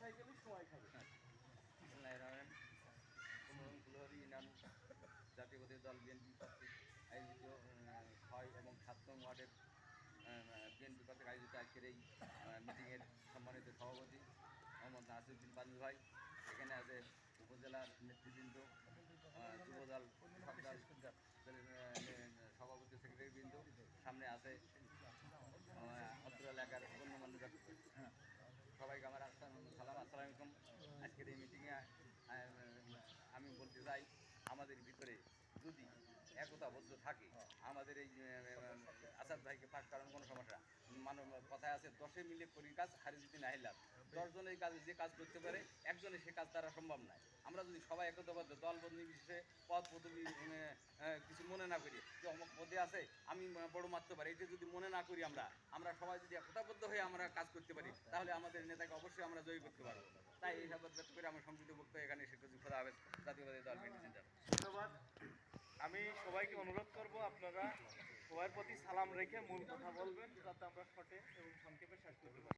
মোটরসাইকেলই সময় খাবে। জাতীয়বাদী দল বিএনপি কর্তৃক আয়োজিত ৬ এবং ৭ নং ওয়ার্ডের বিএনপি কর্তৃক আয়োজিত আজকের এই মিটিংয়ের সম্মানিত সভাপতি মোহাম্মদ নাসিরউদ্দিন পানু ভাই, এখানে আছে উপজেলার নেতৃবৃন্দ, যুবদল সভাপতি সেক্রেটারিবৃন্দ, সামনে আছে অত্র এলাকার গণ্যমান্য ব্যক্তি। সবাইকে আমার সালাম, আসসালামু আলাইকুম। আজকের এই মিটিংয়ে আমি বলতে চাই, আমাদের ভিতরে যদি একতাবদ্ধ থাকে, আমাদের এই আসাদ ভাইকে পাশ করানোর কোনো সমস্যা কথায় আছে 10 মিলে করি কাজ হারি যদি না হিলাম, 10 জনের কাজ যে কাজ করতে পারে একজনে সে কাজ দ্বারা সম্ভব নয়। আমরা যদি সবাই একতাবদ্ধ দলবদ্ধ নির্বিশেষে পদ পদবি কিছু মনে না করি যে অমুক পদে আছে আমি বড় মারতে পারি, এটা যদি মনে না করি আমরা সবাই যদি একতাবদ্ধ হয়ে আমরা কাজ করতে পারি, তাহলে আমাদের নেতাকে অবশ্যই আমরা জয়ী করতে পারবো। তাই এই সাবাদ ব্যক্ত করে আমার সংক্ষিপ্ত বক্তব্য এখানে শেষ করছি। খোদা হাফেজ। জাতীয়বাদী দল বিএনপি জিন্দাবাদ। ধন্যবাদ। আমি সবাইকে অনুরোধ করব, আপনারা সবার প্রতি সালাম রেখে মূল কথা বলবেন, যাতে আমরা শর্টে এবং সংক্ষেপে শেষ করতে পারি।